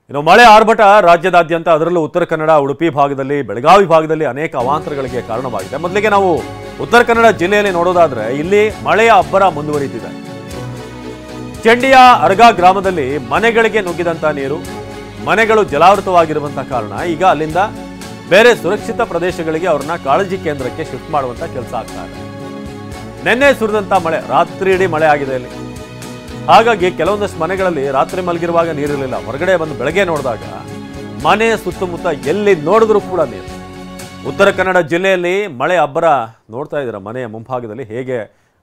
ಇನ್ನು ಮಳೆ ಆರ್ಭಟ ರಾಜ್ಯದಾದ್ಯಂತ ಅದರಲ್ಲೂ ಉತ್ತರ ಕನ್ನಡ, ಉಡುಪಿ ಭಾಗದಲ್ಲಿ, ಬೆಳಗಾವಿ ಭಾಗದಲ್ಲಿ ಅನೇಕ ಅವಾಂತರಗಳಿಗೆ ಕಾರಣವಾಗಿದೆ. ಮೊದಲಿಗೆ ನಾವು ಉತ್ತರ ಕನ್ನಡ ಜಿಲ್ಲೆಯಲ್ಲಿ ನೋಡೋದಾದ್ರೆ ಇಲ್ಲಿ ಮಳೆಯ ಅಬ್ಬರ ಮುಂದುವರಿದಿದೆ. ಚಂಡಿಯ ಅರಗ ಗ್ರಾಮದಲ್ಲಿ ಮನೆಗಳಿಗೆ ನುಗ್ಗಿದಂತ ನೀರು, ಮನೆಗಳು ಜಲಾವೃತವಾಗಿರುವಂತಹ ಕಾರಣ ಈಗ ಅಲ್ಲಿಂದ ಬೇರೆ ಸುರಕ್ಷಿತ ಪ್ರದೇಶಗಳಿಗೆ ಅವ್ರನ್ನ ಕಾಳಜಿ ಕೇಂದ್ರಕ್ಕೆ ಶಿಫ್ಟ್ ಮಾಡುವಂತ ಕೆಲಸ ಆಗ್ತಾ ಇದೆ. ನಿನ್ನೆ ಸುರಿದಂತ ಮಳೆ, ರಾತ್ರಿ ಇಡೀ ಮಳೆ ಆಗಿದೆ ಇಲ್ಲಿ. ಹಾಗಾಗಿ ಕೆಲವೊಂದಷ್ಟು ಮನೆಗಳಲ್ಲಿ ರಾತ್ರಿ ಮಲಗಿರುವಾಗ ನೀರಿರಲಿಲ್ಲ. ಹೊರಗಡೆ ಬಂದು ಬೆಳಗ್ಗೆ ನೋಡಿದಾಗ ಮನೆಯ ಸುತ್ತಮುತ್ತ ಎಲ್ಲಿ ನೋಡಿದ್ರೂ ಕೂಡ ನೀರು. ಉತ್ತರ ಕನ್ನಡ ಜಿಲ್ಲೆಯಲ್ಲಿ ಮಳೆ ಅಬ್ಬರ ನೋಡ್ತಾ ಇದ್ದೀರಾ, ಮನೆಯ ಮುಂಭಾಗದಲ್ಲಿ ಹೇಗೆ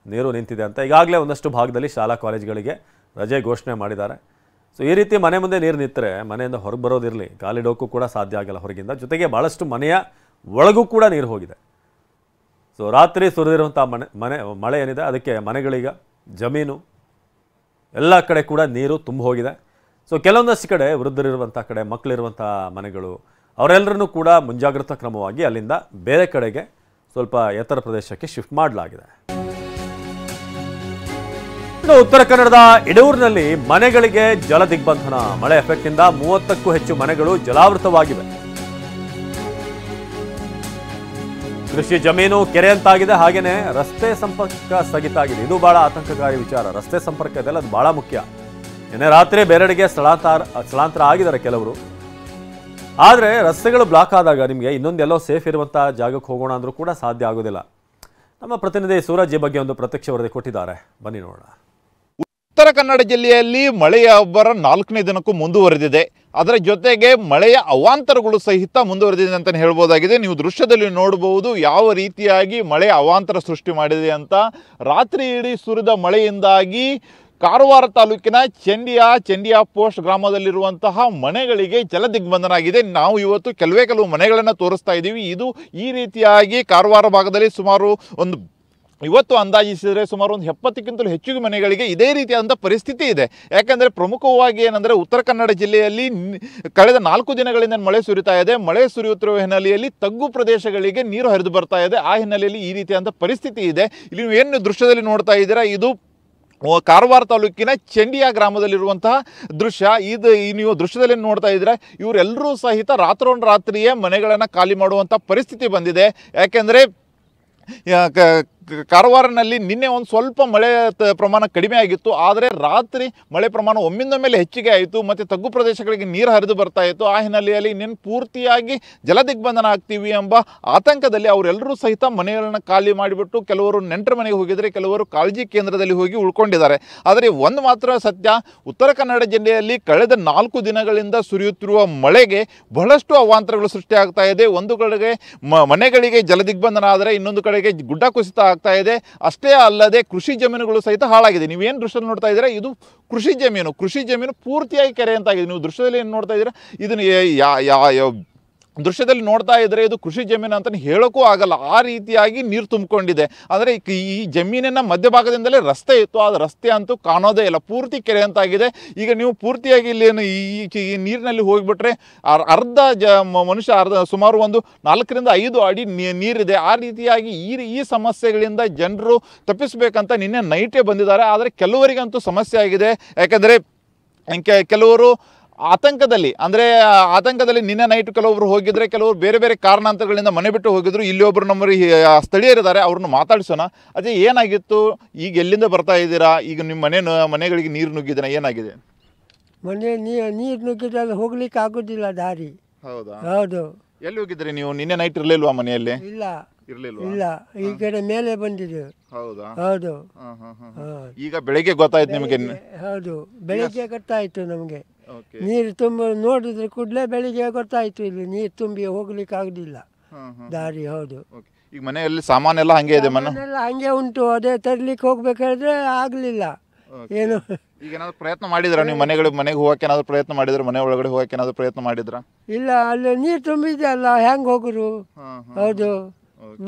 ನೀರು ನಿಂತಿದೆ ಅಂತ. ಈಗಾಗಲೇ ಒಂದಷ್ಟು ಭಾಗದಲ್ಲಿ ಶಾಲಾ ಕಾಲೇಜುಗಳಿಗೆ ರಜೆ ಘೋಷಣೆ ಮಾಡಿದ್ದಾರೆ. ಸೊ ಈ ರೀತಿ ಮನೆ ಮುಂದೆ ನೀರು ನಿಂತರೆ ಮನೆಯಿಂದ ಹೊರಗೆ ಬರೋದಿರಲಿ, ಗಾಲಿಡೋಕ್ಕೂ ಕೂಡ ಸಾಧ್ಯ ಆಗಲ್ಲ ಹೊರಗಿಂದ. ಜೊತೆಗೆ ಭಾಳಷ್ಟು ಮನೆಯ ಒಳಗೂ ಕೂಡ ನೀರು ಹೋಗಿದೆ. ಸೊ ರಾತ್ರಿ ಸುರಿದಿರುವಂಥ ಮಳೆ ಏನಿದೆ ಅದಕ್ಕೆ ಮನೆಗಳೀಗ, ಜಮೀನು ಎಲ್ಲ ಕಡೆ ಕೂಡ ನೀರು ತುಂಬ ಹೋಗಿದೆ. ಸೊ ಕೆಲವೊಂದಷ್ಟು ಕಡೆ ವೃದ್ಧರಿರುವಂಥ ಕಡೆ, ಮಕ್ಕಳಿರುವಂಥ ಮನೆಗಳು, ಅವರೆಲ್ಲರನ್ನೂ ಕೂಡ ಮುಂಜಾಗ್ರತಾ ಕ್ರಮವಾಗಿ ಅಲ್ಲಿಂದ ಬೇರೆ ಕಡೆಗೆ ಸ್ವಲ್ಪ ಎತ್ತರ ಪ್ರದೇಶಕ್ಕೆ ಶಿಫ್ಟ್ ಮಾಡಲಾಗಿದೆ. ಇನ್ನು ಉತ್ತರ ಕನ್ನಡದ ಇಡೂರಿನಲ್ಲಿ ಮನೆಗಳಿಗೆ ಜಲ ದಿಗ್ಬಂಧನ. ಮಳೆ ಎಫೆಕ್ಟ್ನಿಂದ 30ಕ್ಕೂ ಹೆಚ್ಚು ಮನೆಗಳು ಜಲಾವೃತವಾಗಿವೆ. ಕೃಷಿ ಜಮೀನು ಕೆರೆಯಂತಾಗಿದೆ. ಹಾಗೇನೆ ರಸ್ತೆ ಸಂಪರ್ಕ ಸ್ಥಗಿತ ಆಗಿದೆ. ಇದು ಬಹಳ ಆತಂಕಕಾರಿ ವಿಚಾರ. ರಸ್ತೆ ಸಂಪರ್ಕ ಇದೆಲ್ಲ ಅದು ಬಹಳ ಮುಖ್ಯ. ನಿನ್ನೆ ರಾತ್ರಿ ಬೇರೆಡೆಗೆ ಸ್ಥಳಾಂತರ ಆಗಿದ್ದಾರೆ ಕೆಲವರು. ಆದರೆ ರಸ್ತೆಗಳು ಬ್ಲಾಕ್ ಆದಾಗ ನಿಮಗೆ ಇನ್ನೊಂದೆಲ್ಲೋ ಸೇಫ್ ಇರುವಂಥ ಜಾಗಕ್ಕೆ ಹೋಗೋಣ ಅಂದರೂ ಕೂಡ ಸಾಧ್ಯ ಆಗೋದಿಲ್ಲ. ನಮ್ಮ ಪ್ರತಿನಿಧಿ ಸೂರಜ್ ಈ ಬಗ್ಗೆ ಒಂದು ಪ್ರತ್ಯಕ್ಷ ವರದಿ ಕೊಟ್ಟಿದ್ದಾರೆ, ಬನ್ನಿ ನೋಡೋಣ. ಉತ್ತರ ಕನ್ನಡ ಜಿಲ್ಲೆಯಲ್ಲಿ ಮಳೆಯ ಅಬ್ಬರ 4ನೇ ದಿನಕ್ಕೂ ಮುಂದುವರೆದಿದೆ. ಅದರ ಜೊತೆಗೆ ಮಳೆಯ ಅವಾಂತರಗಳು ಸಹಿತ ಮುಂದುವರೆದಿದೆ ಅಂತಲೇ ಹೇಳ್ಬೋದಾಗಿದೆ. ನೀವು ದೃಶ್ಯದಲ್ಲಿ ನೋಡಬಹುದು ಯಾವ ರೀತಿಯಾಗಿ ಮಳೆಯ ಅವಾಂತರ ಸೃಷ್ಟಿ ಮಾಡಿದೆ ಅಂತ. ರಾತ್ರಿ ಇಡೀ ಸುರಿದ ಮಳೆಯಿಂದಾಗಿ ಕಾರವಾರ ತಾಲೂಕಿನ ಚಂಡಿಯಾ ಪೋಸ್ಟ್ ಗ್ರಾಮದಲ್ಲಿರುವಂತಹ ಮನೆಗಳಿಗೆ ಜಲ ದಿಗ್ಬಂಧನ ಆಗಿದೆ. ನಾವು ಇವತ್ತು ಕೆಲವು ಮನೆಗಳನ್ನು ತೋರಿಸ್ತಾ ಇದ್ದೀವಿ. ಇದು ಈ ರೀತಿಯಾಗಿ ಕಾರವಾರ ಭಾಗದಲ್ಲಿ ಸುಮಾರು ಇವತ್ತು ಅಂದಾಜಿಸಿದರೆ ಸುಮಾರು 70ಕ್ಕಿಂತಲೂ ಹೆಚ್ಚು ಮನೆಗಳಿಗೆ ಇದೇ ರೀತಿಯಾದಂಥ ಪರಿಸ್ಥಿತಿ ಇದೆ. ಯಾಕೆಂದರೆ ಪ್ರಮುಖವಾಗಿ ಏನಂದರೆ ಉತ್ತರ ಕನ್ನಡ ಜಿಲ್ಲೆಯಲ್ಲಿ ಕಳೆದ 4 ದಿನಗಳಿಂದ ಮಳೆ ಸುರಿತಾ ಇದೆ. ಮಳೆ ಸುರಿಯುತ್ತಿರುವ ಹಿನ್ನೆಲೆಯಲ್ಲಿ ತಗ್ಗು ಪ್ರದೇಶಗಳಿಗೆ ನೀರು ಹರಿದು ಬರ್ತಾ ಇದೆ. ಆ ಹಿನ್ನೆಲೆಯಲ್ಲಿ ಈ ರೀತಿಯಾದಂಥ ಪರಿಸ್ಥಿತಿ ಇದೆ. ಇಲ್ಲಿ ನೀವು ಏನು ದೃಶ್ಯದಲ್ಲಿ ನೋಡ್ತಾ ಇದ್ದೀರಾ, ಇದು ಕಾರವಾರ ತಾಲೂಕಿನ ಚಂಡಿಯಾ ಗ್ರಾಮದಲ್ಲಿರುವಂತಹ ದೃಶ್ಯ. ನೀವು ದೃಶ್ಯದಲ್ಲಿ ನೋಡ್ತಾ ಇದ್ದೀರಾ, ಇವರೆಲ್ಲರೂ ಸಹಿತ ರಾತ್ರಿಯೇ ಮನೆಗಳನ್ನು ಖಾಲಿ ಮಾಡುವಂಥ ಪರಿಸ್ಥಿತಿ ಬಂದಿದೆ. ಯಾಕೆಂದರೆ ಕಾರವಾರನಲ್ಲಿ ನಿನ್ನೆ ಒಂದು ಸ್ವಲ್ಪ ಮಳೆ ಪ್ರಮಾಣ ಕಡಿಮೆ ಆಗಿತ್ತು. ಆದರೆ ರಾತ್ರಿ ಮಳೆ ಪ್ರಮಾಣ ಒಮ್ಮಿಂದೊಮ್ಮೆಲೆ ಹೆಚ್ಚಿಗೆ ಆಯಿತು ಮತ್ತು ತಗ್ಗು ಪ್ರದೇಶಗಳಿಗೆ ನೀರು ಹರಿದು ಬರ್ತಾ ಇತ್ತು. ಆ ಹಿನ್ನೆಲೆಯಲ್ಲಿ ನಿನ್ನೆ ಪೂರ್ತಿಯಾಗಿ ಜಲ ದಿಗ್ಬಂಧನ ಆಗ್ತೀವಿ ಎಂಬ ಆತಂಕದಲ್ಲಿ ಅವರೆಲ್ಲರೂ ಸಹಿತ ಮನೆಗಳನ್ನು ಖಾಲಿ ಮಾಡಿಬಿಟ್ಟು ಕೆಲವರು ನೆಂಟರ ಮನೆಗೆ ಹೋಗಿದ್ದಾರೆ, ಕೆಲವರು ಕಾಳಜಿ ಕೇಂದ್ರದಲ್ಲಿ ಹೋಗಿ ಉಳ್ಕೊಂಡಿದ್ದಾರೆ. ಆದರೆ ಒಂದು ಮಾತ್ರ ಸತ್ಯ, ಉತ್ತರ ಕನ್ನಡ ಜಿಲ್ಲೆಯಲ್ಲಿ ಕಳೆದ 4 ದಿನಗಳಿಂದ ಸುರಿಯುತ್ತಿರುವ ಮಳೆಗೆ ಬಹಳಷ್ಟು ಅವಾಂತರಗಳು ಸೃಷ್ಟಿಯಾಗ್ತಾ ಇದೆ. ಒಂದು ಕಡೆಗೆ ಮನೆಗಳಿಗೆ ಜಲ ದಿಗ್ಬಂಧನ ಆದರೆ ಇನ್ನೊಂದು ಕಡೆಗೆ ಗುಡ್ಡ ಕುಸಿತ ಆಗ್ತಾ ಇದೆ. ಅಷ್ಟೇ ಅಲ್ಲದೆ ಕೃಷಿ ಜಮೀನುಗಳು ಸಹಿತ ಹಾಳಾಗಿದೆ. ನೀವೇನು ದೃಶ್ಯದಲ್ಲಿ ನೋಡ್ತಾ ಇದ್ದೀರಾ, ಇದು ಕೃಷಿ ಜಮೀನು ಪೂರ್ತಿಯಾಗಿ ಕೆರೆ ಅಂತಾಗಿದೆ. ನೀವು ದೃಶ್ಯದಲ್ಲಿ ಏನು ನೋಡ್ತಾ ಇದ್ದೀರಾ, ಇದನ್ನು ದೃಶ್ಯದಲ್ಲಿ ನೋಡ್ತಾ ಇದ್ದರೆ ಇದು ಕೃಷಿ ಜಮೀನು ಅಂತಲೇ ಹೇಳೋಕ್ಕೂ ಆಗಲ್ಲ, ಆ ರೀತಿಯಾಗಿ ನೀರು ತುಂಬಿಕೊಂಡಿದೆ. ಅಂದರೆ ಈ ಜಮೀನಿನ ಮಧ್ಯಭಾಗದಿಂದಲೇ ರಸ್ತೆ ಇತ್ತು, ಆ ರಸ್ತೆ ಅಂತೂ ಕಾಣೋದೇ ಇಲ್ಲ, ಪೂರ್ತಿ ಕೆರೆ ಅಂತಾಗಿದೆ. ಈಗ ನೀವು ಪೂರ್ತಿಯಾಗಿ ಇಲ್ಲಿ ಈ ನೀರಿನಲ್ಲಿ ಹೋಗಿಬಿಟ್ರೆ ಮನುಷ್ಯ ಸುಮಾರು ಒಂದು 4 ರಿಂದ 5 ಅಡಿ ನೀರಿದೆ. ಆ ರೀತಿಯಾಗಿ ಈ ಸಮಸ್ಯೆಗಳಿಂದ ಜನರು ತಪ್ಪಿಸಬೇಕಂತ ನಿನ್ನೆ ನೈಟೇ ಬಂದಿದ್ದಾರೆ. ಆದರೆ ಕೆಲವರಿಗಂತೂ ಸಮಸ್ಯೆ ಆಗಿದೆ. ಯಾಕೆಂದರೆ ಕೆಲವರು ಆತಂಕದಲ್ಲಿ ನಿನ್ನೆ ನೈಟ್ ಕೆಲವೊಬ್ರು ಹೋಗಿದ್ರೆ, ಕೆಲವರು ಬೇರೆ ಕಾರಣಾಂತರಗಳಿಂದ ಮನೆ ಬಿಟ್ಟು ಹೋಗಿದ್ರು. ಇಲ್ಲಿ ಒಬ್ಬರು ನಮ್ಮ ಸ್ಥಳೀಯರಿದ್ದಾರೆ, ಅವ್ರನ್ನ ಮಾತಾಡಿಸೋಣ. ಅದೇ ಏನಾಗಿತ್ತು, ಈಗ ಎಲ್ಲಿಂದ ಬರ್ತಾ ಇದ್ದೀರಾ, ಈಗ ನಿಮ್ಮ ಮನೆಗಳಿಗೆ ನೀರು ನುಗ್ಗಿದ್ರೆ ಏನಾಗಿದೆ? ಮನೆ ನೀರು ನುಗ್ಗಿದ್ರೆ ಅಲ್ಲಿ ಹೋಗ್ಲಿಕ್ಕೆ ಆಗೋದಿಲ್ಲ, ದಾರಿ. ಹೌದು. ಎಲ್ಲಿ ಹೋಗಿದ್ರಿ ನೀವು? ನಿನ್ನೆ ನೈಟ್ ಇರಲಿಲ್ವಾ ಮನೆಯಲ್ಲಿ? ಇಲ್ಲ, ಈ ಕಡೆ ಮೇಲೆ ಬಂದಿದೆ. ಹೌದು. ಈಗ ಬೆಳಿಗ್ಗೆ ಗೊತ್ತಾಯ್ತು ನಿಮಗೆ? ಹೌದು, ಬೆಳಿಗ್ಗೆ ಗೊತ್ತಾಯ್ತು ನಮಗೆ. ನೀರು ತುಂಬ ನೋಡಿದ್ರೆ ಕೂಡಲೇ ಬೆಳಿಗ್ಗೆ ಗೊತ್ತಾಯ್ತು, ಇಲ್ಲಿ ನೀರು ತುಂಬಿ ಹೋಗ್ಲಿಕ್ಕೆ ಆಗುದಿಲ್ಲ ದಾರಿ. ಹೌದು. ಈಗ ಮನೆಯಲ್ಲಿ ಸಾಮಾನೆಲ್ಲ ಹಂಗೆ ಇದೆ? ಮನೆಯೆಲ್ಲ ಹಂಗೆ ಉಂಟು. ಅದೇ ತರ್ಲಿಕ್ಕೆ ಹೋಗ್ಬೇಕಾದ್ರೆ ಆಗ್ಲಿಲ್ಲ. ಏನು ಈಗ ಏನಾದ್ರು ಪ್ರಯತ್ನ ಮಾಡಿದ್ರ ನೀವು? ಮನೆಗೆ ಹೋಗಕ್ಕೆ ಏನಾದ್ರು ಪ್ರಯತ್ನ ಮಾಡಿದ್ರ? ಮನೆ ಒಳಗಡೆ ಹೋಗಕ್ಕೆ ಏನಾದ್ರು ಪ್ರಯತ್ನ ಮಾಡಿದ್ರ? ಇಲ್ಲ, ಅಲ್ಲಿ ನೀರು ತುಂಬಿದೆ ಅಲ್ಲ, ಹೆಂಗ್ ಹೋಗುರು? ಹೌದು,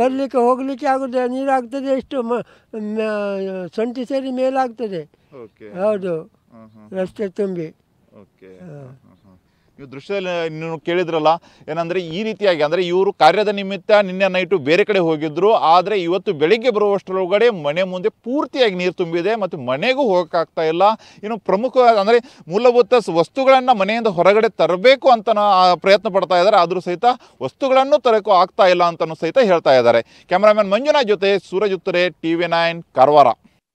ಬರ್ಲಿಕ್ಕೆ ಹೋಗ್ಲಿಕ್ಕೆ ಆಗುದಿಲ್ಲ. ನೀರಾಗ್ತದೆ, ಎಷ್ಟು ಸೊಂಟಿ ಸೇರಿ ಮೇಲಾಗ್ತದೆ. ಹೌದು, ರಸ್ತೆ ತುಂಬಿ. ನೀವು ದೃಶ್ಯದಲ್ಲಿ ನೀವು ಕೇಳಿದ್ರಲ್ಲ, ಏನಂದರೆ ಈ ರೀತಿಯಾಗಿ ಅಂದರೆ ಇವರು ಕಾರ್ಯದ ನಿಮಿತ್ತ ನಿನ್ನೆ ನೈಟು ಬೇರೆ ಕಡೆ ಹೋಗಿದ್ರು. ಆದರೆ ಇವತ್ತು ಬೆಳಿಗ್ಗೆ ಬರುವಷ್ಟರೊಳಗಡೆ ಮನೆ ಮುಂದೆ ಪೂರ್ತಿಯಾಗಿ ನೀರು ತುಂಬಿದೆ ಮತ್ತು ಮನೆಗೂ ಹೋಗೋಕ್ಕಾಗ್ತಾ ಇಲ್ಲ. ಇನ್ನು ಪ್ರಮುಖ ಅಂದರೆ ಮೂಲಭೂತ ವಸ್ತುಗಳನ್ನು ಮನೆಯಿಂದ ಹೊರಗಡೆ ತರಬೇಕು ಅಂತ ಪ್ರಯತ್ನ ಪಡ್ತಾ ಇದ್ದಾರೆ. ಆದರೂ ಸಹಿತ ವಸ್ತುಗಳನ್ನು ತರಕ್ಕೂ ಆಗ್ತಾ ಇಲ್ಲ ಅಂತಲೂ ಸಹಿತ ಹೇಳ್ತಾ ಇದ್ದಾರೆ. ಕ್ಯಾಮರಾಮನ್ ಮಂಜುನಾಥ್ ಜೊತೆ ಸೂರಜ್ ಉತ್ತರೆ, TV9 ಕಾರವಾರ.